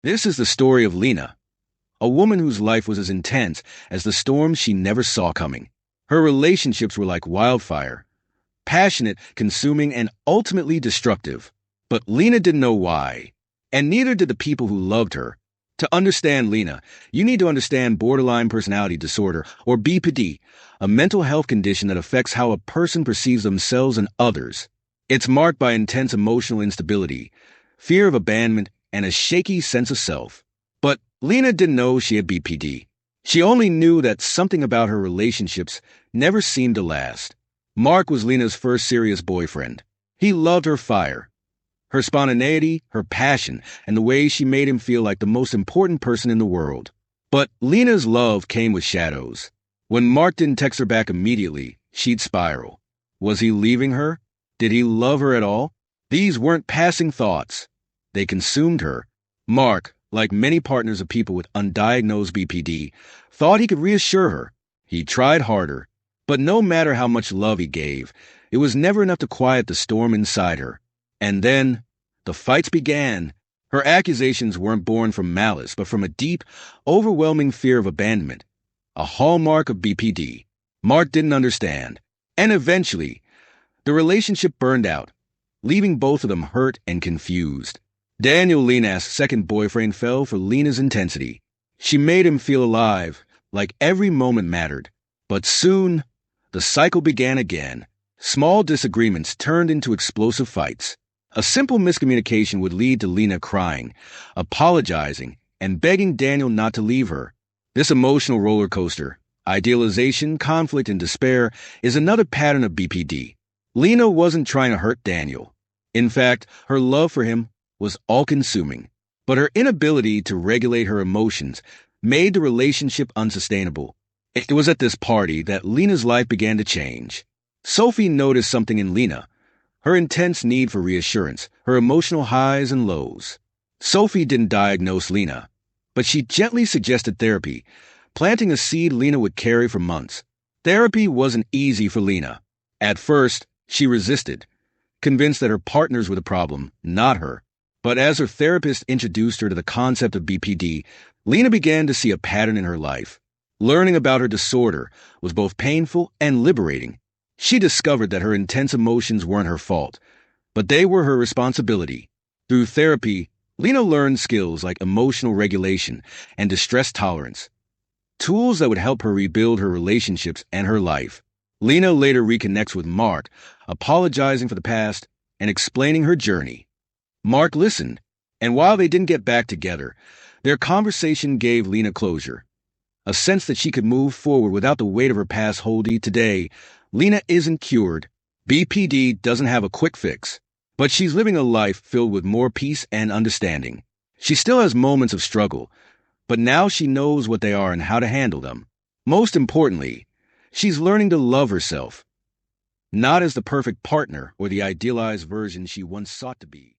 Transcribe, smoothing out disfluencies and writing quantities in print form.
This is the story of Lina, a woman whose life was as intense as the storms she never saw coming. Her relationships were like wildfire, passionate, consuming, and ultimately destructive. But Lina didn't know why, and neither did the people who loved her. To understand Lina, you need to understand borderline personality disorder, or BPD, a mental health condition that affects how a person perceives themselves and others. It's marked by intense emotional instability, fear of abandonment, and a shaky sense of self. But Lina didn't know she had BPD. She only knew that something about her relationships never seemed to last. Mark was Lina's first serious boyfriend. He loved her fire, her spontaneity, her passion, and the way she made him feel like the most important person in the world. But Lina's love came with shadows. When Mark didn't text her back immediately, she'd spiral. Was he leaving her? Did he love her at all? These weren't passing thoughts. They consumed her. Mark, like many partners of people with undiagnosed BPD, thought he could reassure her. He tried harder, but no matter how much love he gave, it was never enough to quiet the storm inside her. And then, the fights began. Her accusations weren't born from malice, but from a deep, overwhelming fear of abandonment, a hallmark of BPD. Mark didn't understand, and eventually, the relationship burned out, leaving both of them hurt and confused. Daniel, Lina's second boyfriend, fell for Lina's intensity. She made him feel alive, like every moment mattered. But soon, the cycle began again. Small disagreements turned into explosive fights. A simple miscommunication would lead to Lina crying, apologizing, and begging Daniel not to leave her. This emotional roller coaster, idealization, conflict, and despair, is another pattern of BPD. Lina wasn't trying to hurt Daniel. In fact, her love for him was all-consuming. But her inability to regulate her emotions made the relationship unsustainable. It was at this party that Lina's life began to change. Sophie noticed something in Lina, her intense need for reassurance, her emotional highs and lows. Sophie didn't diagnose Lina, but she gently suggested therapy, planting a seed Lina would carry for months. Therapy wasn't easy for Lina. At first, she resisted, convinced that her partners were the problem, not her. But as her therapist introduced her to the concept of BPD, Lina began to see a pattern in her life. Learning about her disorder was both painful and liberating. She discovered that her intense emotions weren't her fault, but they were her responsibility. Through therapy, Lina learned skills like emotional regulation and distress tolerance, tools that would help her rebuild her relationships and her life. Lina later reconnects with Mark, apologizing for the past and explaining her journey. Mark listened, and while they didn't get back together, their conversation gave Lina closure, a sense that she could move forward without the weight of her past holding. Today, Lina isn't cured. BPD doesn't have a quick fix, but she's living a life filled with more peace and understanding. She still has moments of struggle, but now she knows what they are and how to handle them. Most importantly, she's learning to love herself, not as the perfect partner or the idealized version she once sought to be.